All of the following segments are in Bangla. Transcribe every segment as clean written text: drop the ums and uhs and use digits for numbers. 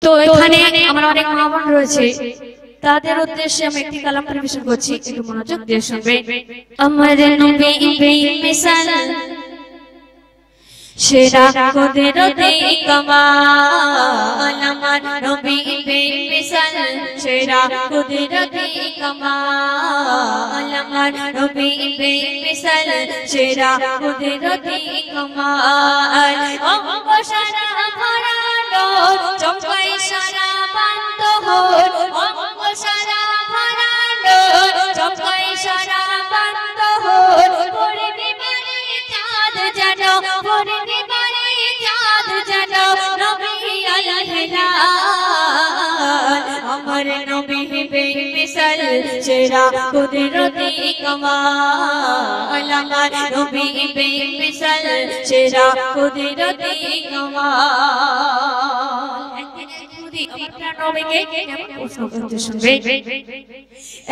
তো এখানে আমার অনেক মা বোন রয়েছে, তাদের উদ্দেশ্যে আমি একটি কালাম পরিবেশন করছি, একটু মনোযোগ দিয়ে শুনবে। আমার নবী বেমিসাল সেরা কুদরতে কামাল, আমার নবী বেমিসাল সেরা কুদরতে কামাল, আমার নবী বেমিসাল সেরা কুদরতে কামাল। অঙ্গ সারা ভরানো চমকাই সারা বান্ত হোর, অঙ্গ সারা ভরানো চমকাই সারা বান্ত হোর। পূর্ণিমারে চাঁদ যেন, পূর্ণিমারে চাঁদ যেন নবী আল-হিলাল। আমার নবী বেমিসাল সেরা কুদরতি কামাল, আমার নবী বেমিসাল সেরা কুদরতি কামাল। আপনার নবীকে কেমন প্রশ্ন করতে শুনবে।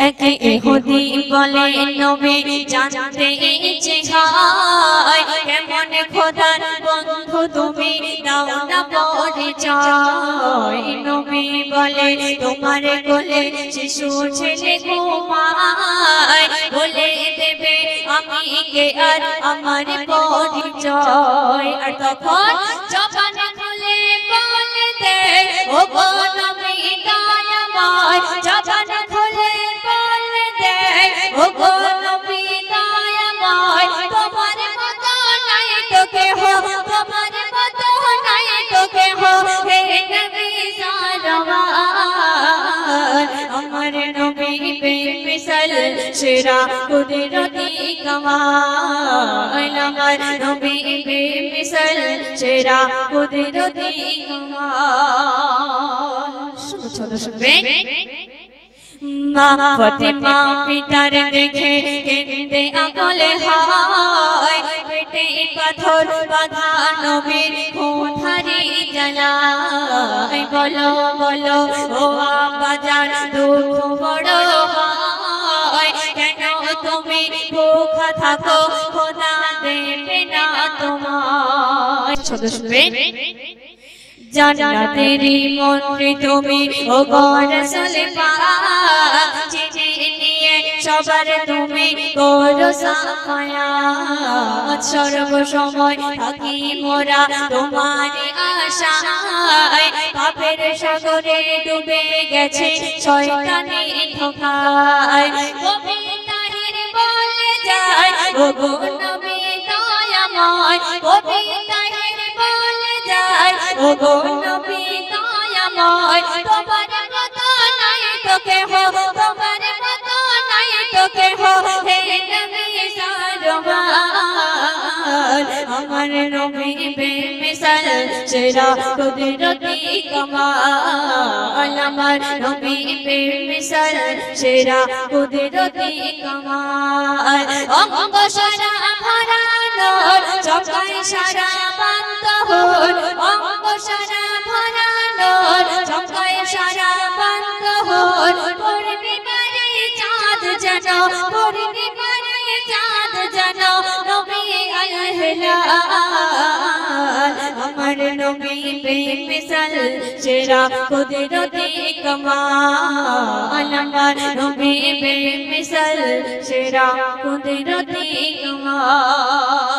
একে ইহুদি বলে নবী জানতে ইচ্ছে হয়, কেমন খোদার বন্ধু তুমি দাও না পরিচয়। নবী বলে তোমার কোলে শিশু ছেলে ঘুমায়, বলে দেবে আমি কে আর আমার পরিচয়। আর তখন জবান খুলে বলে দে ও গো নবী দয়াময়, জবান খুলে বলে দে ও গো নবী দয়াময়। তোমার মতো নাই তো কেহ, তোমার মতো নাই তো কেহ, হে নবী সারওয়ার। আমার নবী বেমিসাল সেরা কুদরতি কামাল, আমার নবী বেমিসাল সেরা কুদরতি কামাল। শুনো শুনবে। মা ফাতেমা পিতার দেখে কেঁদে আকুল হয়, পেটে পাথর বাঁধা নবীর কোঠারি জ্বালায়। বলো বলো ও আব্বাজান দুঃখ বড় হয়, কেন তুমি ভুখা থাকো খোদা দেবে না তোমায়। শুনবে। জান্নাতেরই মন্ত্রী তুমি ও গো রাসূল পাক, চিঠি নিয়ে সবার তুমি করো সাফায়াত। সর্বসময় থাকি মোরা তোমারই আশায়, পাপের সাগরে ডুবে গেছে শয়তানি ধোঁকায়। কবি তাহির বলে যায় ও গো নবী দয়াময়, কবি তাহির বলে যায় ও গো নবী দয়াময়। তোমার মতো নাই তো কেহ, তোমার মতো নাই তো কেহ, হে নবী সারওয়ার। আমার নবী বেমিসাল সেরা কুদরতি কামাল, আমার নবী বেমিসাল সেরা কুদরতি কামাল। অঙ্গ সারা ভরানো চমকাই সারা বান্ত হোর, অঙ্গ সারা ভরানো চমকাই সারা বান্ত হোর। পূর্ণিমারে চাঁদ যেন, পূর্ণিমারে চাঁদ যেন নবী আল-হিলাল। আমার নবী বেমিসাল সেরা কুদরতি কামাল, আমার নবী বেমিসাল সেরা কুদরতি কামাল।